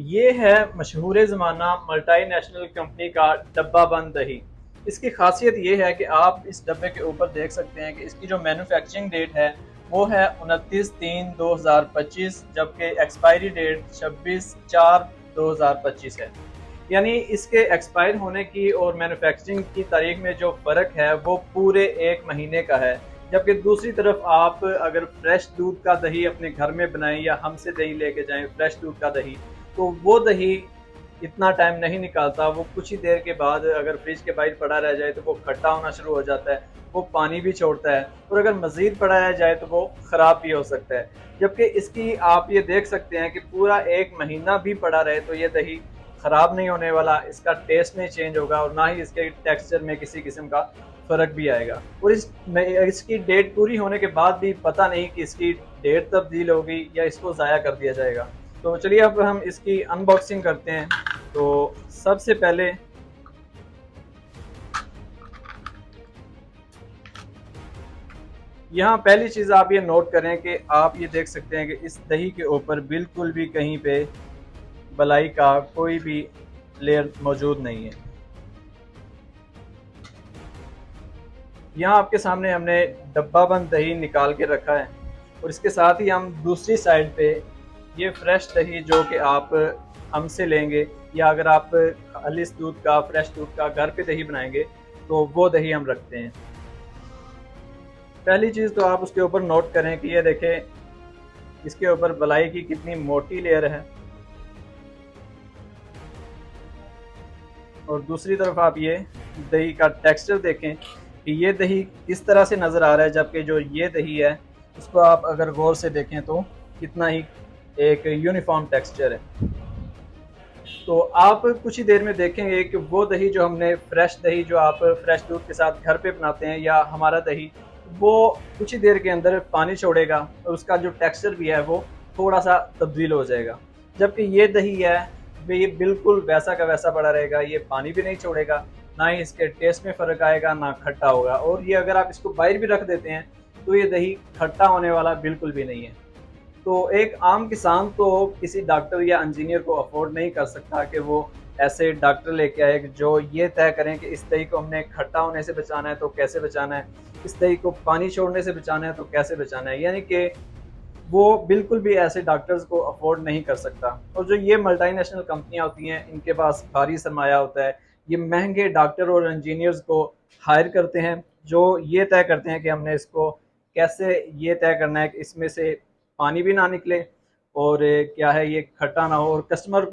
ये है मशहूर ज़माना मल्टीनेशनल कंपनी का डब्बा बंद दही। इसकी खासियत ये है कि आप इस डब्बे के ऊपर देख सकते हैं कि इसकी जो मैन्युफैक्चरिंग डेट है वो है 29/3/2025, जबकि एक्सपायरी डेट 26/4/2025 है। यानी इसके एक्सपायर होने की और मैन्युफैक्चरिंग की तारीख में जो फ़र्क है वो पूरे 1 महीने का है। जबकि दूसरी तरफ आप अगर फ्रेश दूध का दही अपने घर में बनाएं या हमसे दही लेके जाएं, फ्रेश दूध का दही, तो वो दही इतना टाइम नहीं निकालता। वो कुछ ही देर के बाद अगर फ्रिज के बाहर पड़ा रह जाए तो वो खट्टा होना शुरू हो जाता है, वो पानी भी छोड़ता है, और अगर मज़ीद पड़ा रह जाए तो वो ख़राब भी हो सकता है। जबकि इसकी आप ये देख सकते हैं कि पूरा 1 महीना भी पड़ा रहे तो ये दही ख़राब नहीं होने वाला, इसका टेस्ट नहीं चेंज होगा और ना ही इसके टेक्सचर में किसी किस्म का फ़र्क भी आएगा। और इसकी डेट पूरी होने के बाद भी पता नहीं कि इसकी डेट तब्दील होगी या इसको ज़ाया कर दिया जाएगा। तो चलिए अब हम इसकी अनबॉक्सिंग करते हैं। तो सबसे पहले यहाँ पहली चीज़ आप ये नोट करें कि आप ये देख सकते हैं कि इस दही के ऊपर बिल्कुल भी कहीं पे बलाई का कोई भी लेयर मौजूद नहीं है। यहाँ आपके सामने हमने डब्बा बंद दही निकाल के रखा है, और इसके साथ ही हम दूसरी साइड पे ये फ्रेश दही जो कि आप हमसे लेंगे, या अगर आप खालिस दूध का, फ्रेश दूध का घर पे दही बनाएंगे तो वो दही हम रखते हैं। पहली चीज़ तो आप उसके ऊपर नोट करें कि ये देखें इसके ऊपर बलाई की कितनी मोटी लेयर है, और दूसरी तरफ आप ये दही का टेक्सचर देखें कि ये दही किस तरह से नज़र आ रहा है, जबकि जो ये दही है उसको आप अगर गौर से देखें तो कितना ही एक यूनिफॉर्म टेक्सचर है। तो आप कुछ ही देर में देखेंगे कि वो दही जो हमने फ्रेश दही जो आप फ्रेश दूध के साथ घर पे बनाते हैं, या हमारा दही, वो कुछ ही देर के अंदर पानी छोड़ेगा और उसका जो टेक्सचर भी है वो थोड़ा सा तब्दील हो जाएगा। जबकि ये दही है वे ये बिल्कुल वैसा का वैसा पड़ा रहेगा, ये पानी भी नहीं छोड़ेगा, ना ही इसके टेस्ट में फ़र्क आएगा, ना खट्टा होगा। और ये अगर आप इसको बाहर भी रख देते हैं तो ये दही खट्टा होने वाला बिल्कुल भी नहीं है। तो एक आम किसान तो किसी डॉक्टर या इंजीनियर को अफोर्ड नहीं कर सकता कि वो ऐसे डॉक्टर लेके आए जो ये तय करें कि इस दही को हमने खट्टा होने से बचाना है तो कैसे बचाना है, इस दही को पानी छोड़ने से बचाना है तो कैसे बचाना है। यानी कि वो बिल्कुल भी ऐसे डॉक्टर्स को अफोर्ड नहीं कर सकता। और जो ये मल्टीनेशनल कंपनियां होती हैं इनके पास भारी सरमाया होता है, ये महंगे डॉक्टर और इंजीनियर्स को हायर करते हैं जो ये तय करते हैं कि हमने इसको कैसे ये तय करना है कि इसमें से पानी भी ना निकले और क्या है ये खट्टा ना हो, और कस्टमर